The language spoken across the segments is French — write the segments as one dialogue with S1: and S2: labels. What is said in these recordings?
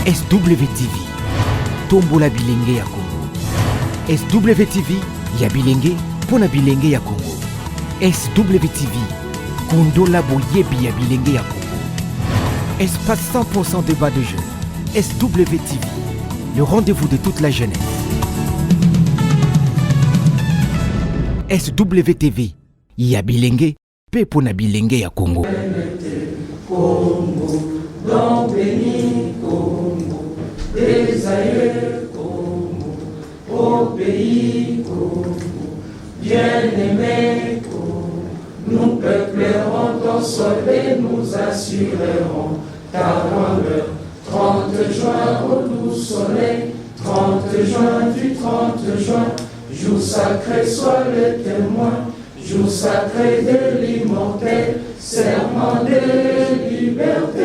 S1: SWTV, Tombola Bilenge ya Congo. SWTV, ya Bilenge, Pona Bilenge ya Congo. SWTV, Kondola Boyebi ya Bilenge ya Congo. Espace 100% débat de jeunes. SWTV, le rendez-vous de toute la jeunesse. SWTV, ya Bilenge, pe Pona Bilenge ya Congo.
S2: Dans béni Congo, des aïeux Congo, au pays Congo, bien-aimé Congo, nous peuplerons ton soleil, nous assurerons ta grandeur. 30 juin au doux soleil, 30 juin du 30 juin, jour sacré soit le témoin, jour sacré de l'immortel, serment de liberté,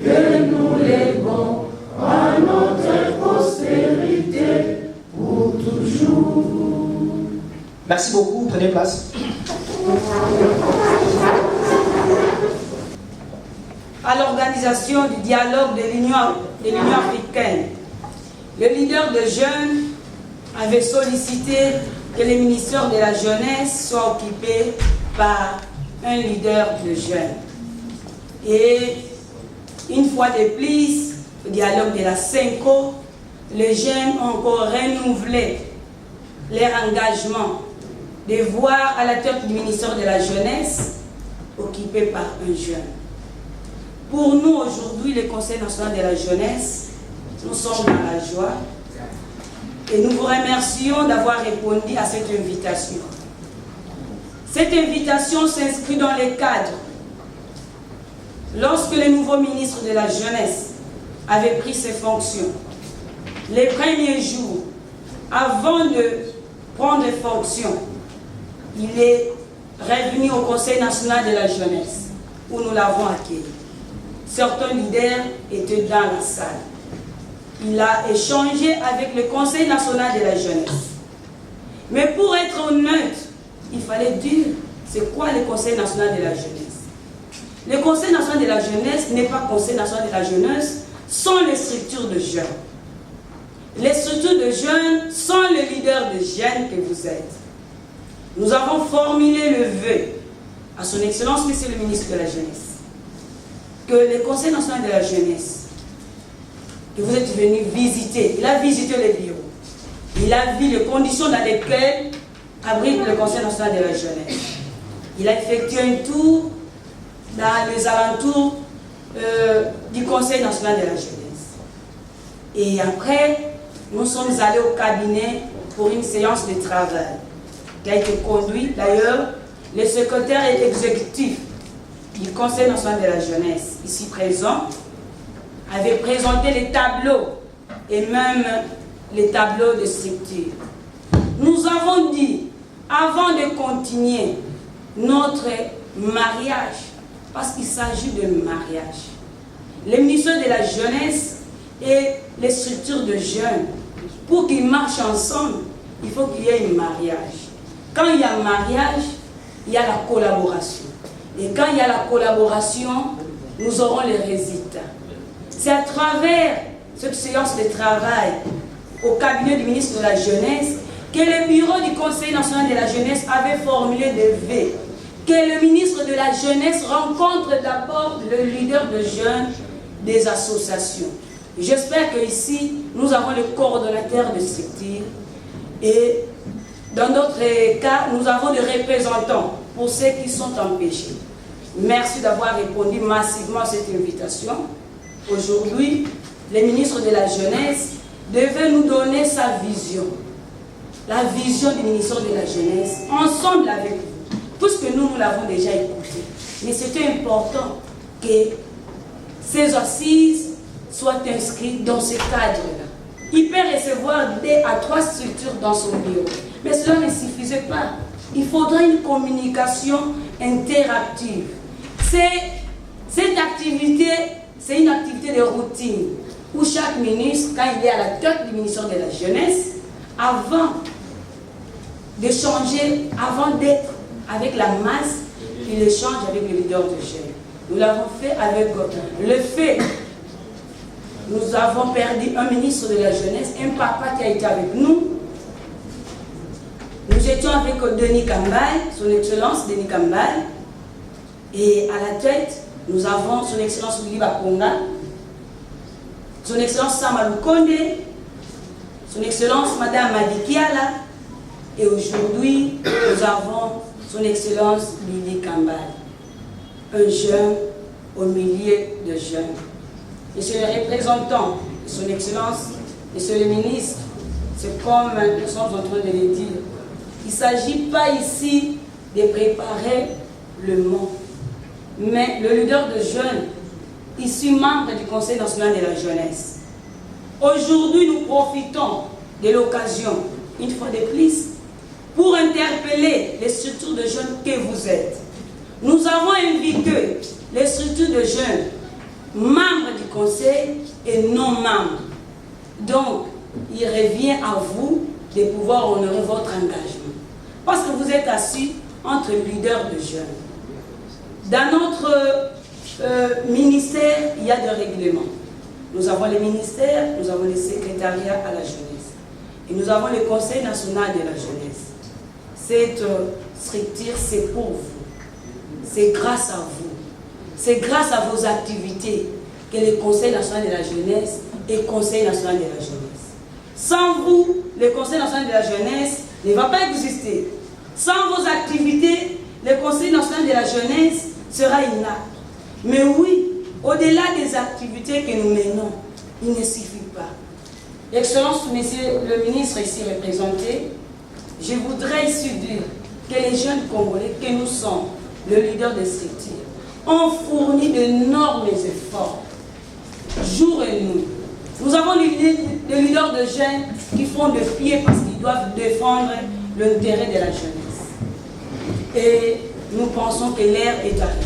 S2: que nous léguons à notre postérité pour toujours.
S3: Merci beaucoup, prenez place.
S4: À l'organisation du dialogue de l'Union africaine, le leader de jeunes avait sollicité que les ministères de la jeunesse soient occupés par un leader de jeunes. Et une fois de plus, le dialogue de la CENCO, les jeunes ont encore renouvelé leur engagement de voir à la tête du ministère de la jeunesse occupé par un jeune. Pour nous aujourd'hui, le Conseil national de la jeunesse, nous sommes dans la joie et nous vous remercions d'avoir répondu à cette invitation. Cette invitation s'inscrit dans le cadre. Lorsque le nouveau ministre de la Jeunesse avait pris ses fonctions, les premiers jours, avant de prendre les fonctions, il est revenu au Conseil national de la jeunesse, où nous l'avons accueilli. Certains leaders étaient dans la salle. Il a échangé avec le Conseil national de la jeunesse. Mais pour être honnête, il fallait dire, c'est quoi le Conseil national de la jeunesse? Le Conseil national de la jeunesse n'est pas Conseil national de la jeunesse sans les structures de jeunes. Les structures de jeunes sont les leaders de jeunes que vous êtes. Nous avons formulé le vœu à son Excellence, Monsieur le ministre de la Jeunesse, que le Conseil national de la jeunesse, que vous êtes venu visiter, il a visité les bureaux, il a vu les conditions dans lesquelles abrite le Conseil national de la jeunesse. Il a effectué un tour dans les alentours du Conseil national de la jeunesse. Et après, nous sommes allés au cabinet pour une séance de travail qui a été conduite. D'ailleurs, le secrétaire exécutif du Conseil national de la jeunesse, ici présent, avait présenté les tableaux et même les tableaux de structure. Nous avons dit, avant de continuer notre mariage, parce qu'il s'agit de mariage, le ministère de la jeunesse et les structures de jeunes, pour qu'ils marchent ensemble, il faut qu'il y ait un mariage. Quand il y a un mariage, il y a la collaboration. Et quand il y a la collaboration, nous aurons les résultats. C'est à travers cette séance de travail au cabinet du ministre de la Jeunesse que le bureau du Conseil national de la jeunesse avait formulé des vœux. Que le ministre de la Jeunesse rencontre d'abord le leader de jeunes des associations. J'espère qu'ici, nous avons le coordonnateur de structure et dans d'autres cas, nous avons des représentants pour ceux qui sont empêchés. Merci d'avoir répondu massivement à cette invitation. Aujourd'hui, le ministre de la Jeunesse devait nous donner sa vision. La vision du ministère de la Jeunesse, ensemble avec vous. Puisque nous l'avons déjà écouté. Mais c'était important que ces assises soient inscrites dans ce cadre-là. Il peut recevoir 2 à 3 structures dans son bureau. Mais cela ne suffisait pas. Il faudra une communication interactive. Cette activité, c'est une activité de routine où chaque ministre, quand il est à la tête du ministère de la Jeunesse, avant d'échanger, avant d'être avec la masse, il échange avec le leader de jeunes. Nous l'avons fait avec le fait nous avons perdu un ministre de la jeunesse, un papa qui a été avec nous. Nous étions avec Denis Kambal, son excellence Denis Kambal, et à la tête, nous avons son excellence Willy Bakonga, son excellence Samalou Konde, son excellence Madame Madikiala, et aujourd'hui, nous avons son excellence Lily Kambal, un jeune au milieu de jeunes. Monsieur le représentant, son excellence, monsieur le ministre, c'est comme nous sommes en train de le dire. Il ne s'agit pas ici de préparer le monde, mais le leader de jeunes, issu membre du Conseil national de la jeunesse. Aujourd'hui, nous profitons de l'occasion, une fois de plus, pour interpeller les structures de jeunes que vous êtes. Nous avons invité les structures de jeunes, membres du Conseil et non membres. Donc, il revient à vous de pouvoir honorer votre engagement. Parce que vous êtes assis entre leaders de jeunes. Dans notre ministère, il y a des règlements. Nous avons les ministères, nous avons les secrétariats à la jeunesse. Et nous avons le Conseil national de la jeunesse. Cette structure, c'est pour vous. C'est grâce à vous. C'est grâce à vos activités que le Conseil national de la jeunesse est Conseil national de la jeunesse. Sans vous, le Conseil national de la jeunesse ne va pas exister. Sans vos activités, le Conseil national de la jeunesse sera inapte. Mais oui, au-delà des activités que nous menons, il ne suffit pas. Excellence, Monsieur le ministre ici représenté, je voudrais ici dire que les jeunes Congolais que nous sommes, le leader de structure, ont fourni d'énormes efforts, jour et nuit. Nous avons des leaders de jeunes qui font de pied parce qu'ils doivent défendre l'intérêt de la jeunesse. Et nous pensons que l'ère est arrivée.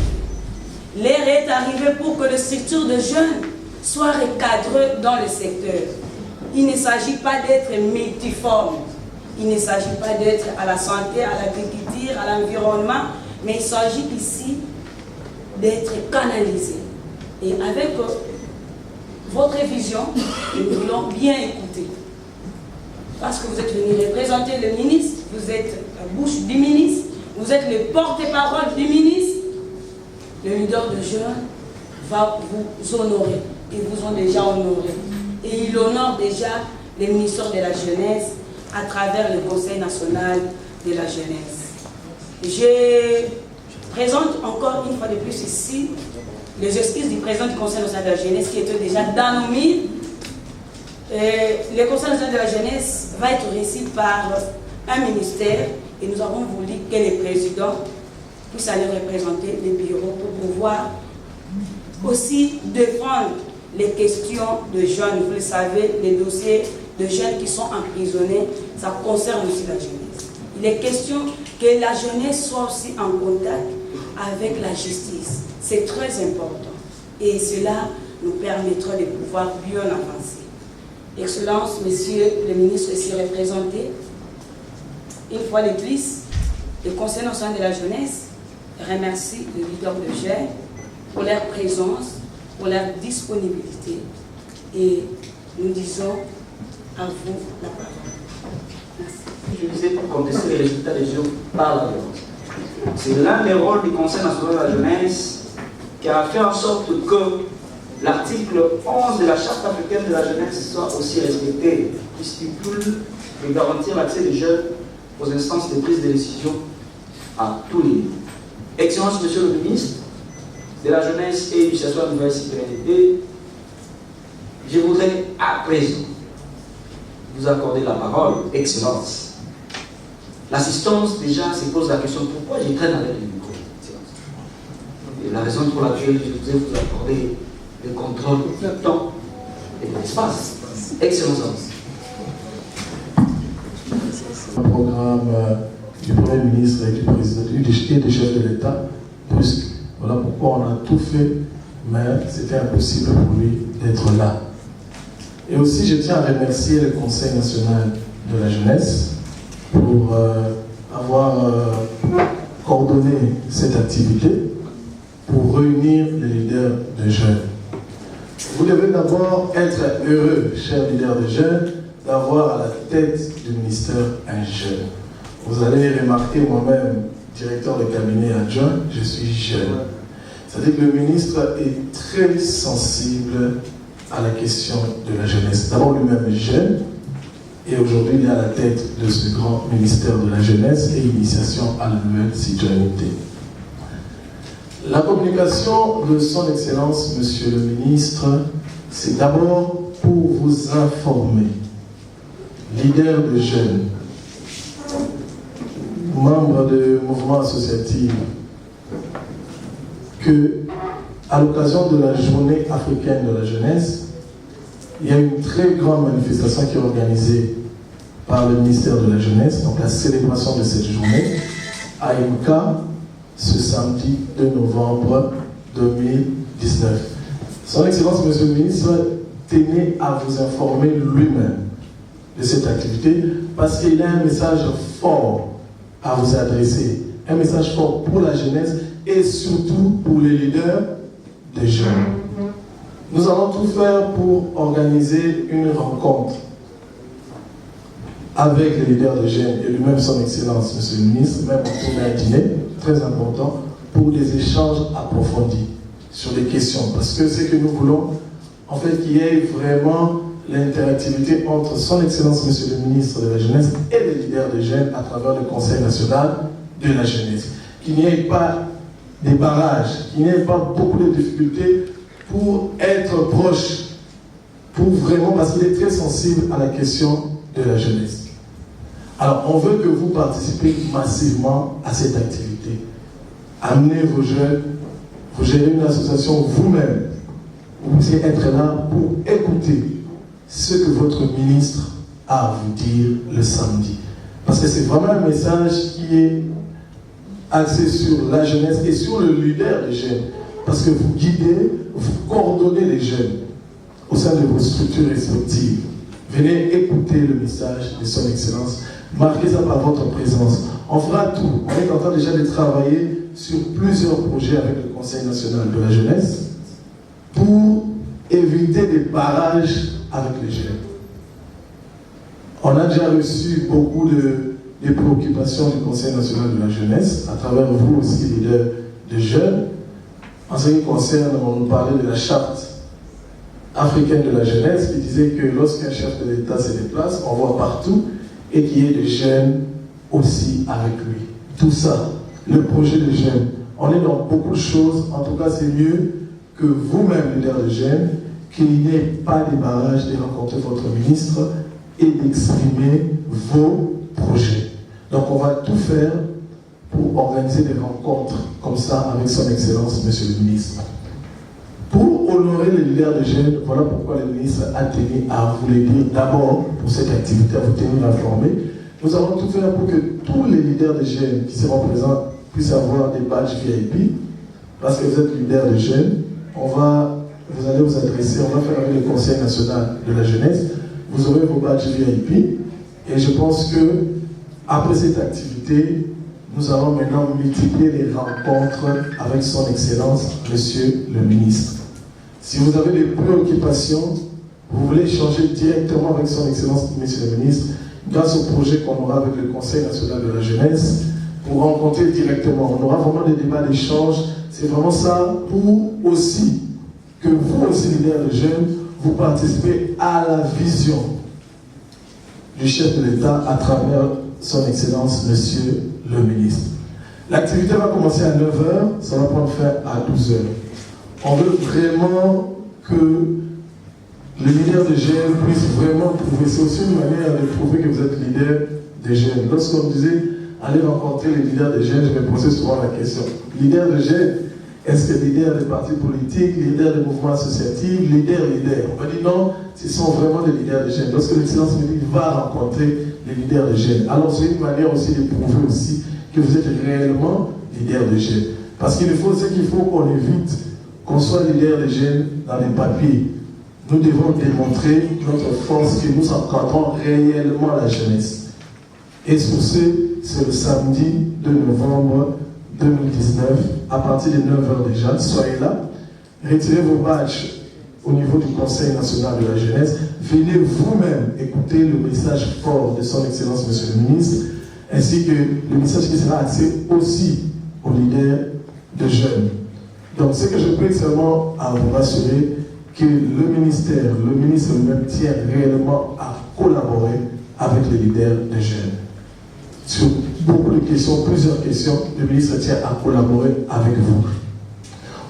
S4: L'ère est arrivée pour que les structures de jeunes soient recadrées dans le secteur. Il ne s'agit pas d'être multiforme. Il ne s'agit pas d'être à la santé, à l'agriculture, à l'environnement, mais il s'agit ici d'être canalisé. Et avec votre vision, nous voulons bien écouter. Parce que vous êtes venu représenter le ministre, vous êtes la bouche du ministre, vous êtes le porte-parole du ministre. Le leader de jeunes va vous honorer. Ils vous ont déjà honoré. Et il honore déjà le ministère de la Jeunesse à travers le Conseil national de la jeunesse. Je présente encore une fois de plus ici les excuses du président du Conseil national de la jeunesse qui était déjà dans nos mines. Le Conseil national de la jeunesse va être reçu par un ministère et nous avons voulu que le président puisse aller représenter les bureaux pour pouvoir aussi défendre les questions de jeunes. Vous le savez, les dossiers de jeunes qui sont emprisonnés, ça concerne aussi la jeunesse. Il est question que la jeunesse soit aussi en contact avec la justice. C'est très important. Et cela nous permettra de pouvoir bien avancer. Excellence, Monsieur le ministre ici représenté, une fois de plus, le Conseil national de la jeunesse remercie les leaders de jeunes pour leur présence, pour leur disponibilité. Et nous disons à vous la parole. Merci.
S3: Je disais pour contester les résultats des jeux par la violence. C'est l'un des rôles du Conseil national de la jeunesse qui a fait en sorte que l'article 11 de la Charte africaine de la jeunesse soit aussi respecté, qui stipule de garantir l'accès des jeunes aux instances de prise de décision à tous les niveaux. Excellence, Monsieur le ministre de la Jeunesse et Éducation à la Nouvelle Citoyenneté, je voudrais à présent vous accorder la parole, Excellence. L'assistance, déjà, se pose la question pourquoi je traîne avec le micro. Et la raison pour laquelle je voudrais vous accorder le contrôle du temps et de l'espace. Excellence.
S5: Un programme du Premier ministre et du président et du chef de l'État brusque. Voilà pourquoi on a tout fait, mais c'était impossible pour lui d'être là. Et aussi, je tiens à remercier le Conseil national de la jeunesse pour avoir coordonné cette activité pour réunir les leaders de jeunes. Vous devez d'abord être heureux, chers leaders de jeunes, d'avoir à la tête du ministère un jeune. Vous allez remarquer, moi-même, directeur de cabinet adjoint, je suis jeune. C'est-à-dire que le ministre est très sensible à la question de la jeunesse. D'abord lui-même jeune, et aujourd'hui il est à la tête de ce grand ministère de la jeunesse et initiation à la nouvelle citoyenneté. La communication de son Excellence, Monsieur le Ministre, c'est d'abord pour vous informer, leaders de jeunes, membres de mouvements associatifs, que à l'occasion de la journée africaine de la jeunesse, il y a une très grande manifestation qui est organisée par le ministère de la Jeunesse, donc la célébration de cette journée, à Imka, ce samedi 2 novembre 2019. Son Excellence, Monsieur le Ministre, tenait à vous informer lui-même de cette activité parce qu'il a un message fort à vous adresser, un message fort pour la jeunesse et surtout pour les leaders des jeunes. Nous allons tout faire pour organiser une rencontre avec les leaders de jeunes et lui-même son Excellence, Monsieur le Ministre, même autour d'un dîner très important pour des échanges approfondis sur des questions. Parce que c'est que nous voulons, en fait, qu'il y ait vraiment l'interactivité entre son Excellence, Monsieur le Ministre de la Jeunesse et les leaders de jeunes à travers le Conseil national de la jeunesse. Qu'il n'y ait pas des barrages, qu'il n'y ait pas beaucoup de difficultés pour être proche, pour vraiment, parce qu'il est très sensible à la question de la jeunesse. Alors, on veut que vous participiez massivement à cette activité. Amenez vos jeunes, vous gérez une association vous-même, vous pouvez être là pour écouter ce que votre ministre a à vous dire le samedi. Parce que c'est vraiment un message qui est axé sur la jeunesse et sur le leader des jeunes. Parce que vous guidez, vous coordonnez les jeunes au sein de vos structures respectives. Venez écouter le message de son Excellence. Marquez ça par votre présence. On fera tout. On est en train déjà de travailler sur plusieurs projets avec le Conseil national de la jeunesse pour éviter des barrages avec les jeunes. On a déjà reçu beaucoup de préoccupations du Conseil national de la jeunesse, à travers vous aussi, leaders de jeunes. En ce qui concerne, on nous parlait de la charte africaine de la jeunesse qui disait que lorsqu'un chef de l'État se déplace, on voit partout et qu'il y ait des jeunes aussi avec lui. Tout ça, le projet des jeunes, on est dans beaucoup de choses. En tout cas, c'est mieux que vous-même, leader de jeunes, qu'il n'y ait pas de barrage de rencontrer votre ministre et d'exprimer vos projets. Donc, on va tout faire pour organiser des rencontres comme ça avec son Excellence, Monsieur le Ministre. Pour honorer les leaders de jeunes, voilà pourquoi le ministre a tenu à vous le dire d'abord pour cette activité, à vous tenir informés. Nous allons tout faire pour que tous les leaders de jeunes qui seront présents puissent avoir des badges VIP, parce que vous êtes leader de jeunes. Vous allez vous adresser, on va faire avec le Conseil national de la jeunesse, vous aurez vos badges VIP, et je pense que après cette activité, nous allons maintenant multiplier les rencontres avec son Excellence, Monsieur le Ministre. Si vous avez des préoccupations, vous voulez échanger directement avec son Excellence, Monsieur le Ministre, grâce au projet qu'on aura avec le Conseil national de la jeunesse, pour rencontrer directement. On aura vraiment des débats d'échange. C'est vraiment ça pour aussi que vous aussi, leaders de jeunes, vous participez à la vision du chef de l'État à travers son Excellence, Monsieur le Ministre. L'activité va commencer à 9h, ça va prendre fin à 12h. On veut vraiment que les leaders de jeunes puissent vraiment prouver. C'est aussi une manière de prouver que vous êtes leader des jeunes. Lorsqu'on me disait, allez rencontrer les leaders des jeunes, je me posais souvent la question. Leader de jeunes, est-ce que leader des partis politiques, leader des mouvements associatifs, leader. On m'a dit non, ce sont vraiment des leaders de jeunes. Lorsque l'excellence me dit, va rencontrer les leaders de jeunes. Alors c'est une manière aussi de prouver aussi que vous êtes réellement leader de jeunes. Parce qu'il faut qu'on évite qu'on soit leader de jeunes dans les papiers. Nous devons démontrer notre force, que nous encadrons réellement la jeunesse. Et sur ce, c'est le samedi 2 novembre 2019, à partir de 9h déjà. Soyez là, retirez vos badges au niveau du Conseil national de la jeunesse, venez vous-même écouter le message fort de son Excellence, Monsieur le ministre, ainsi que le message qui sera axé aussi aux leaders de jeunes. Donc, ce que je peux seulement à vous rassurer, que le ministère, le ministre lui-même tient réellement à collaborer avec les leaders de jeunes. Sur beaucoup de questions, plusieurs questions, le ministre tient à collaborer avec vous.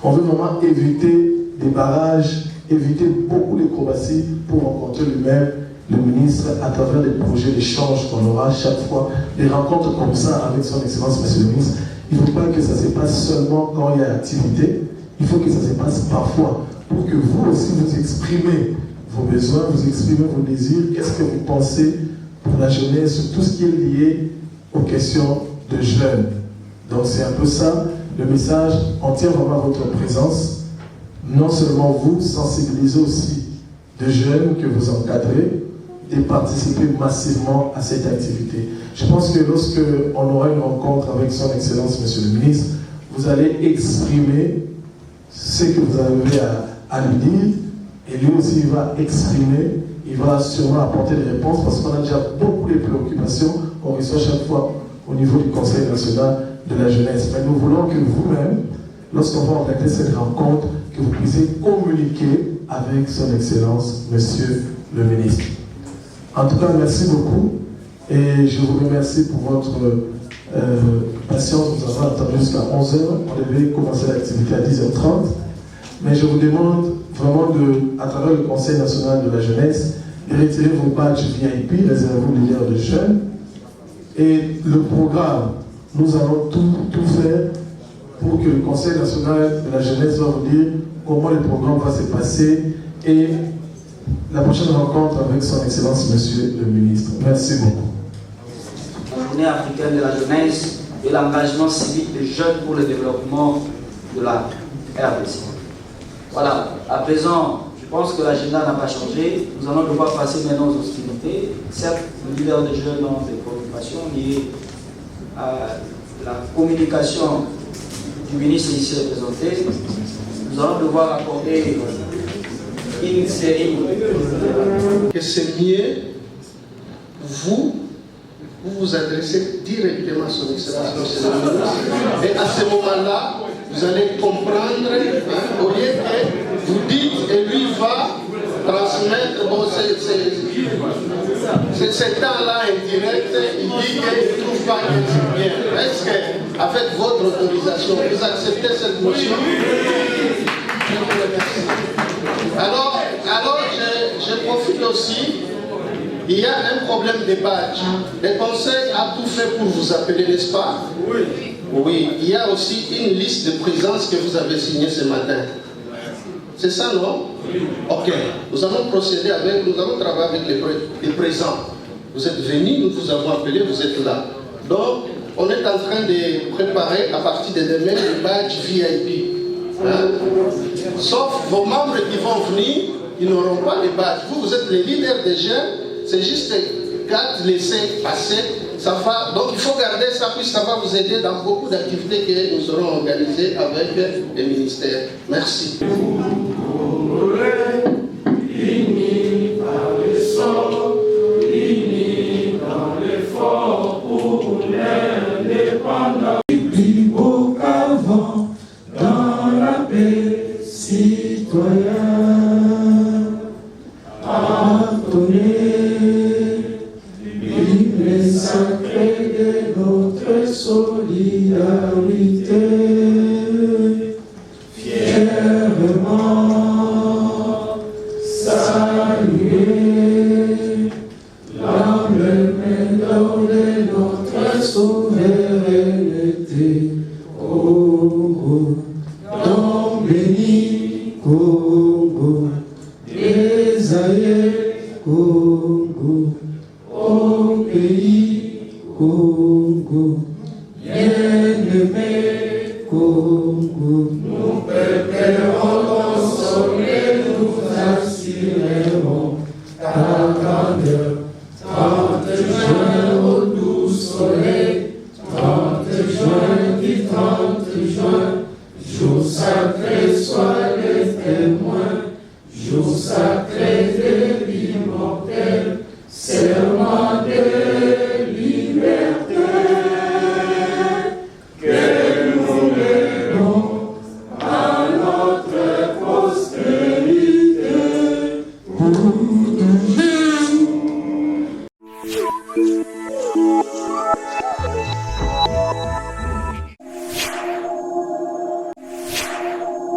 S5: On veut vraiment éviter des barrages, éviter beaucoup d'acrobaties pour rencontrer lui-même le ministre à travers des projets d'échange qu'on aura chaque fois, des rencontres comme ça avec son Excellence, Monsieur le ministre. Il ne faut pas que ça se passe seulement quand il y a activité, il faut que ça se passe parfois pour que vous aussi vous exprimez vos besoins, vous exprimez vos désirs, qu'est-ce que vous pensez pour la jeunesse, tout ce qui est lié aux questions de jeunes. Donc c'est un peu ça le message. On tient vraiment à votre présence. Non seulement vous, sensibilisez aussi de jeunes que vous encadrez et participez massivement à cette activité. Je pense que lorsque on aura une rencontre avec son Excellence, Monsieur le ministre, vous allez exprimer ce que vous avez à lui dire, et lui aussi il va exprimer, il va sûrement apporter des réponses parce qu'on a déjà beaucoup de préoccupations qu'on reçoit chaque fois au niveau du Conseil national de la jeunesse. Mais nous voulons que vous-même, lorsqu'on va organiser cette rencontre, que vous puissiez communiquer avec son Excellence, Monsieur le ministre. En tout cas, merci beaucoup et je vous remercie pour votre patience. Nous avons attendu jusqu'à 11h. On devait commencer l'activité à 10h30. Mais je vous demande vraiment, à travers le Conseil national de la jeunesse, de retirer vos badges VIP réservés aux leaders de jeunes. Et le programme, nous allons tout faire pour que le Conseil national de la jeunesse va vous dire comment le programme va se passer et la prochaine rencontre avec son Excellence, Monsieur le ministre. Merci beaucoup.
S3: La journée africaine de la jeunesse et l'engagement civique des jeunes pour le développement de la RDC. Voilà, à présent, je pense que l'agenda n'a pas changé. Nous allons devoir passer maintenant aux hostilités. Certes, les leaders des jeunes ont des préoccupations liées à la communication du ministre ici représenté. Nous allons devoir accorder une série.
S6: Que c'est mieux, vous vous adressez directement à son Excellence, Monsieur le ministre. Et à ce moment-là, vous allez comprendre, au lieu que vous dites et lui va transmettre ce temps-là indirect, il dit qu'il ne trouve pas que c'est bien. Est-ce qu'avec votre autorisation, vous acceptez cette motion? Je vous remercie. Alors je profite aussi, il y a un problème de badge. Le conseil a tout fait pour vous appeler, n'est-ce pas? Oui. Oui, il y a aussi une liste de présence que vous avez signée ce matin. C'est ça, non? Oui. Ok. Nous allons procéder avec, nous allons travailler avec les présents. Vous êtes venus, nous vous avons appelé, vous êtes là. Donc, on est en train de préparer à partir de demain le badge VIP. Hein? Sauf vos membres qui vont venir, ils n'auront pas les badges. Vous êtes les leaders des jeunes, c'est juste qu'à laisser passer. Ça va, donc il faut garder ça, puisque ça va vous aider dans beaucoup d'activités que nous aurons organisées avec les ministères. Merci.
S2: Plus beau qu'avant, dans la paix, citoyen, sacré de notre solidarité, fièrement saluer l'humble d'or de notre souveraineté. Congo, don béni, Congo, des aïeux, Congo, au pays Congo, bien-aimé Congo, nous préparons ton sommet, nous assurerons ta grandeur. 30 juin au doux soleil, 30 juin du 30 juin, jour sacré, sois les témoins.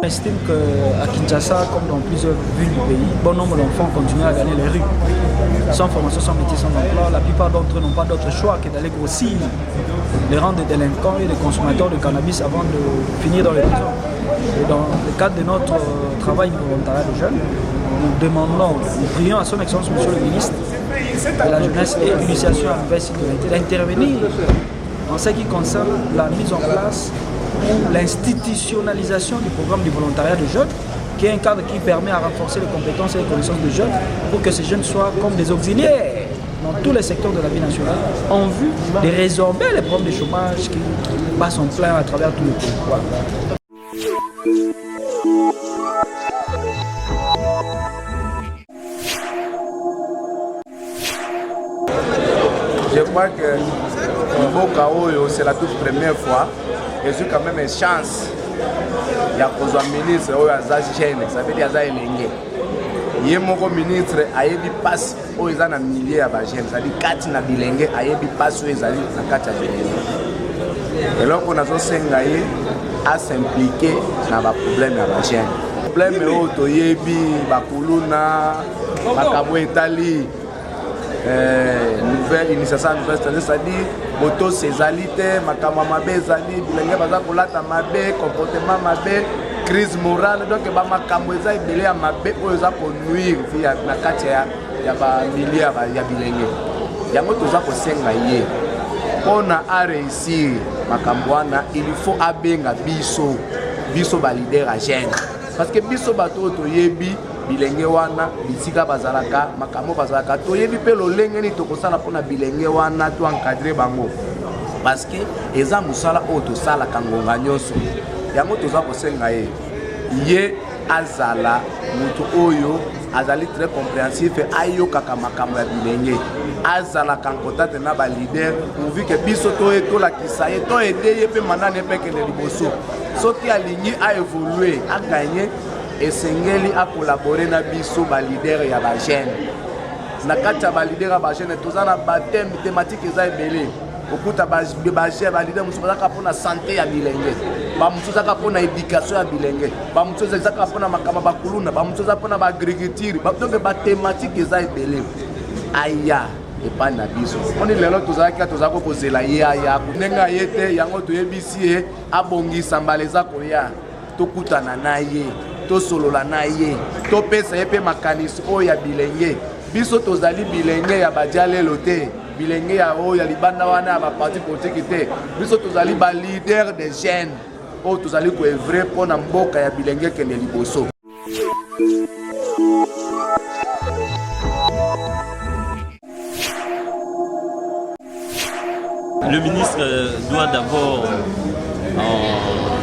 S7: J'estime qu'à Kinshasa, comme dans plusieurs villes du pays, bon nombre d'enfants continuent à gagner les rues. Sans formation, sans métier, sans emploi, la plupart d'entre eux n'ont pas d'autre choix que d'aller grossir les rangs des délinquants et des consommateurs de cannabis avant de finir dans les prisons. Et dans le cadre de notre travail du volontariat de jeunes, nous demandons, nous prions à son Excellence, Monsieur le ministre de la Jeunesse et de l'Initiation à la nouvelle citoyenneté d'intervenir en ce qui concerne la mise en place ou l'institutionnalisation du programme du volontariat de jeunes, qui est un cadre qui permet à renforcer les compétences et les connaissances des jeunes pour que ces jeunes soient comme des auxiliaires dans tous les secteurs de la vie nationale en vue de résorber les problèmes de chômage qui passent en plein à travers tout le pays. Voilà.
S8: Je crois que au Kaoyo, c'est la toute première fois et j'ai quand même une chance. Il y a un ministre qui est jeune, ça veut dire qu'il est élégant. Il y a un ministre qui passe aux milliers de jeunes, c'est-à-dire qu'il y a bilenge, qui passe aux jeunes. Et donc, on a à s'impliquer dans les problèmes des jeunes. Les problèmes sont les Bakuluna, Makabo Italie. Nouvelle initiation nouvelle c'est-à-dire moto sezalité makama mabe zali bilenge baza kolata mabe comportement mabe crise morale donc ba makambo eza ebele ya mabe oyo eza konuire via na kati ya ba milieu ya bilenge yango toza kosenga ye mpona a réussir makambo wana il faut abenga biso ba leader à jeune parce que biso bato toyebi bilenge wana bisika bazalaka makambo bazalaka toyebi pe lolenge ni tokosala mpona bilenge wana to encadrer bango parce que eza musala oyo tosalaka ngonga nyonso yango toza kosenga ye azala moto oyo azali très compréhensif ayokaka makambo ya bilenge azalaka en contact na ba leader pourvu que biso tolakisa ye to ede ye mpe mandane epekende liboso soki alingi a évoluer a gagner esengeli a collaborer na biso ba leader ya ba jeune na kati ya ba leader ya ba jeune toza na ba thème thématique eza ebele okuta ba jeune ba leader musu bazaka mpona santé ya bilenge ba musu zaka mpona éducation ya bilenge ba musu zaka mpona makama bakuluna ba musu zaka mpona ba agriculture donc ba thématique eza ebele aya epai na biso oni lelo tozalaki toza kokozela ye aya ndenge aye te yango toyebisi ye abongisa mbala eza koya tokutana na ye tosolola na ye topesa ye mpe makanisi oyo ya bilenge biso tozali bilenge ya badia lelo te bilenge ya oyo ya libanda wana ya baparti politike te biso tozali balider de jeunes oyo tozali koevre mpona mboka ya bilenge ekende liboso.
S9: Le ministre doit d'abord,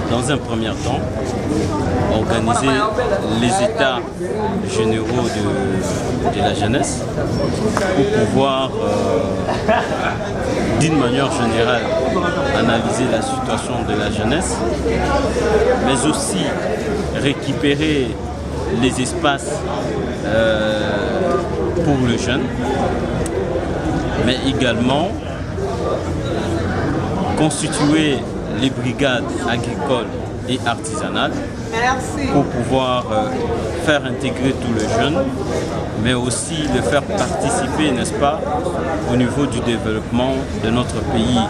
S9: dans un premier temps, organiser les états généraux de la jeunesse pour pouvoir, d'une manière générale, analyser la situation de la jeunesse, mais aussi récupérer les espaces pour le jeune, mais également constituer les brigades agricoles et artisanales pour pouvoir faire intégrer tous les jeunes, mais aussi le faire participer, n'est-ce pas, au niveau du développement de notre pays.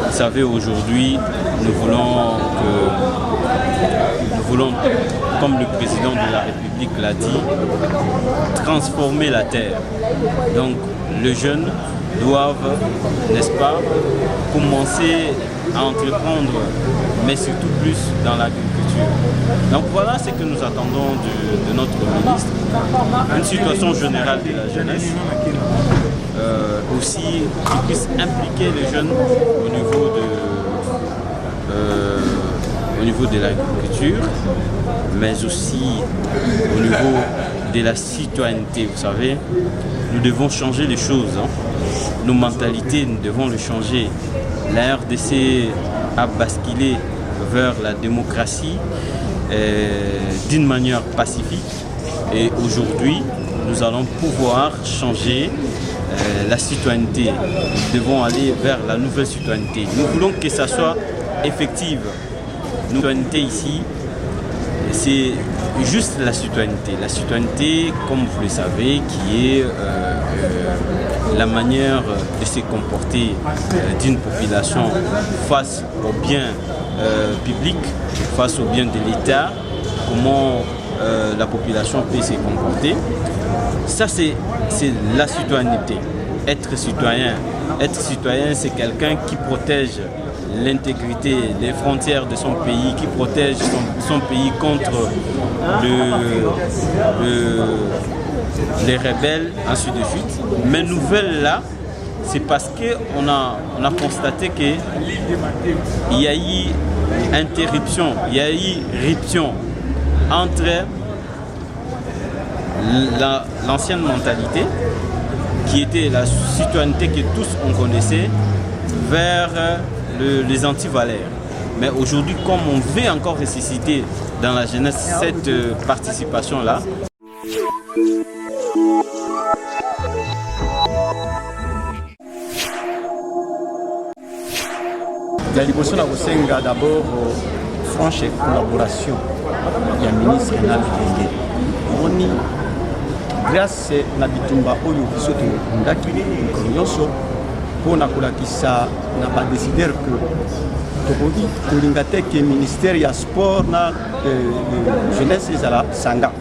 S9: Vous savez, aujourd'hui, nous voulons, comme le président de la République l'a dit, transformer la terre. Donc, les jeunes doivent, n'est-ce pas, commencer à entreprendre, mais surtout plus dans l'agriculture. Donc voilà ce que nous attendons de notre ministre. Une situation générale de la jeunesse, aussi qui puisse impliquer les jeunes au niveau de l'agriculture, mais aussi au niveau de la citoyenneté. Vous savez, nous devons changer les choses. nos mentalités, nous devons le changer. La RDC a basculé vers la démocratie d'une manière pacifique et aujourd'hui nous allons pouvoir changer la citoyenneté. Nous devons aller vers la nouvelle citoyenneté. Nous voulons que ça soit effective. La citoyenneté ici, c'est juste la citoyenneté. La citoyenneté, comme vous le savez, qui est la manière de se comporter d'une population face au bien public, face au bien de l'État, comment la population peut se comporter. Ça, c'est la citoyenneté. Être citoyen, c'est quelqu'un qui protège l'intégrité, les frontières de son pays, qui protège son pays contre les rebelles, ainsi de suite. Mais nouvelle là, c'est parce qu'on a constaté qu'il y a eu interruption, il y a eu rupture entre l'ancienne mentalité, qui était la citoyenneté que tous on connaissait, vers les antivaleurs. Mais aujourd'hui, comme on veut encore ressusciter dans la jeunesse cette participation-là,
S10: La liboso na kosenga d'abord franche collaboration ya ministre na Bilenge. Moni grâce na bitumba oyo biso tokundaki nyonso mpona kolakisa na badécideur que tokoki kolinga te ke ministère ya sport na jeunesse ezala sanga.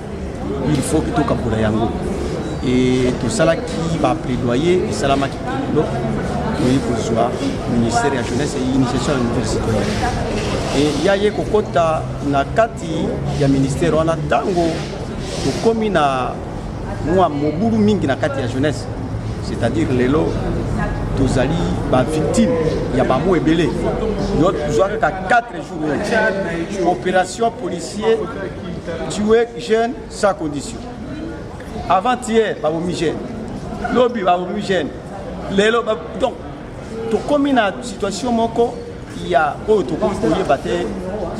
S10: Il faut que tokabola yango et tosalaki baplaidoyer esalamaki kilo toyi kozwa ministère ya jeunesse et initiation universitaire et ya ye kokota na kati ya ministère wana ntango tokomi na mwa mobulu mingi na kati ya jeunesse, c'est-à-dire lelo tozali bavictime ya bamo ebele yo tozwaka ka 4 jours opération policier tuer jeune sans condition. Avant-hier babomi jeune, lobi babomi jeune, lelo donc tokomi na situation moko ya oyo tokomi koyeba te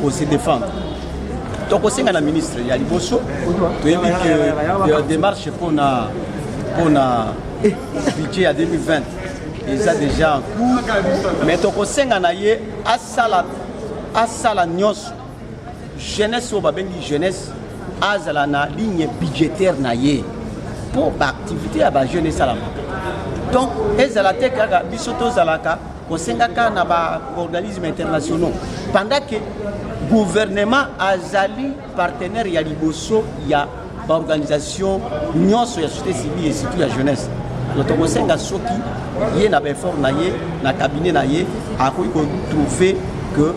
S10: faut se défendre. Donc osenga na ministre ya liboso toyebi que démarche pona budget ya 2020 eza déjà en cours, mais tokosenga na ye asala nyonso jeunesse oyo babengi jeunesse azala na ligne budgétaire na ye pour baactivité ya bajeune esalamaka. Donc ezala te kaka biso tozalaka kosengaka na baorganisme internationaux pendant que gouvernement azali partenaire ya liboso ya baorganisation nyonso ya société civile et surtout ya jeunesse. Tokosenga soki ye na baeffort na ye na cabinet na ye akoki kotrouver que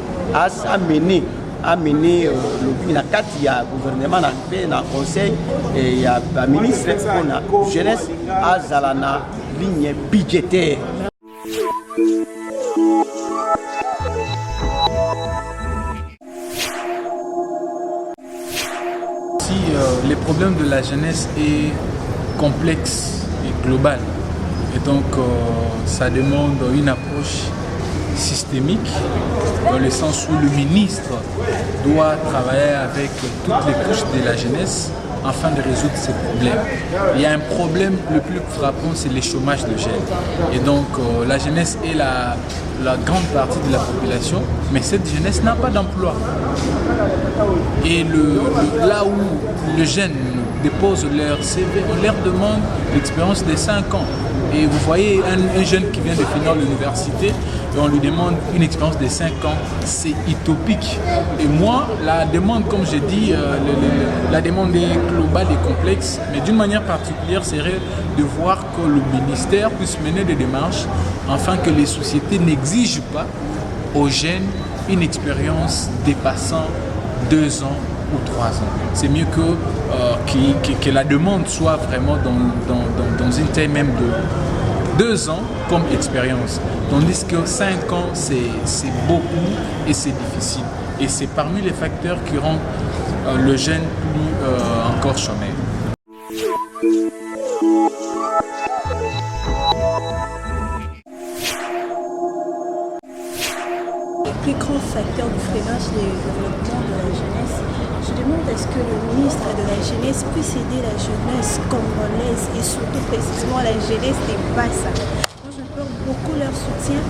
S10: amener lobby na kati ya gouvernement na pe na conseil et ya ministre mpona jeunesse azala na ligne budgétaire.
S11: Si les problèmes de la jeunesse est complexe et global et donc ça demande une approche systémique dans le sens où le ministre doit travailler avec toutes les couches de la jeunesse afin de résoudre ces problèmes. Il y a un problème le plus frappant, c'est le chômage de jeunes. Et donc la jeunesse est la grande partie de la population, mais cette jeunesse n'a pas d'emploi. Et là où les jeunes déposent leur CV, on leur demande l'expérience de 5 ans. Et vous voyez un jeune qui vient de finir l'université et on lui demande une expérience de 5 ans, c'est utopique. Et moi, la demande, comme j'ai dit, la demande est globale et complexe, mais d'une manière particulière, serait de voir que le ministère puisse mener des démarches afin que les sociétés n'exigent pas aux jeunes une expérience dépassant 2 ans ou 3 ans. C'est mieux que la demande soit vraiment dans une taille même de 2 ans comme expérience. Tandis que 5 ans, c'est beaucoup et c'est difficile. Et c'est parmi les facteurs qui rendent le jeune plus encore chômeur.
S12: plus grand facteur de freinage du développement de la jeunesse. Je demande est-ce que le ministre de la Jeunesse puisse aider la jeunesse congolaise et surtout précisément la jeunesse des Bassa. Moi, j'apporte beaucoup leur soutien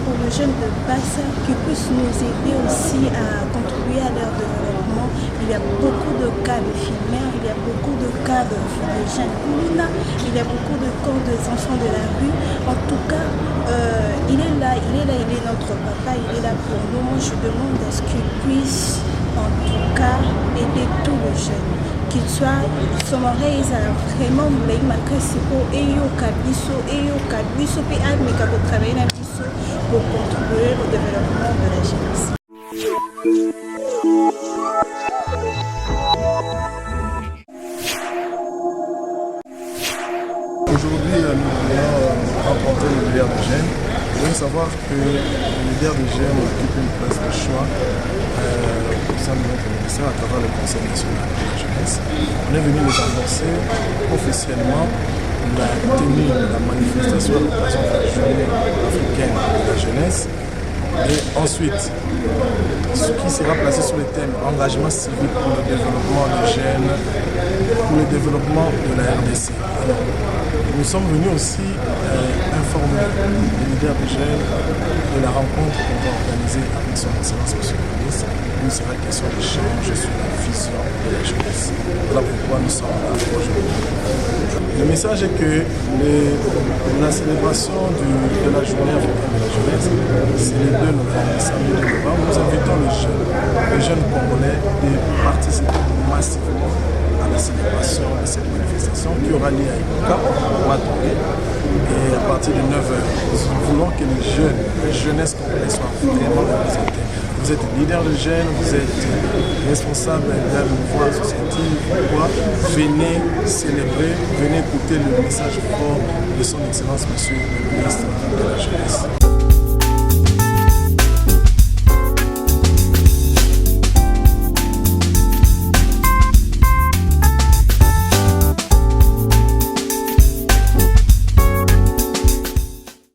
S12: pour les jeunes de Bassa qui puissent nous aider aussi à contribuer à leur développement. Il y a beaucoup de cas de filmeurs, il y a beaucoup de cas de jeunes Koulina, il y a beaucoup de cas des enfants de la rue. En tout cas, il est là, il est notre papa, il est là pour nous. Moi, je demande à ce qu'il puisse en tout cas aider tous les jeunes, qu'ils soient sommorés, ils ont vraiment malgré ce pour travailler pour contribuer au développement de la jeunesse.
S5: Aujourd'hui, nous voulons rencontrer le leader des jeunes. Nous devons savoir que le leader des jeunes occupe une place de choix au sein de notre ministère à travers le Conseil national de la jeunesse. On est venu les annoncer officiellement la tenue de la manifestation à l'occasion de la journée africaine de la jeunesse. Et ensuite, ce qui sera placé sur le thème engagement civique pour le développement des jeunes, pour le développement de la RDC. Alors, nous sommes venus aussi informer les leaders des jeunes de la rencontre qu'on va organiser avec son Excellence Monsieur le Ministre. Il sera question d'échange sur la vision de la jeunesse. Voilà pourquoi nous sommes là aujourd'hui. Le message est que la célébration de la journée africaine de la jeunesse, c'est le 2 novembre, samedi 2 novembre. Nous invitons les jeunes Congolais de participer massivement à la célébration de cette manifestation qui aura lieu à Ibuka, au Matoué, et à partir de 9h. Nous voulons que les jeunes, les jeunesses congolaises soient vraiment représentées. Vous êtes leader de jeunes, vous êtes responsable d'un mouvement associatif. Venez célébrer, venez écouter le message fort de son Excellence Monsieur le Ministre de la Jeunesse.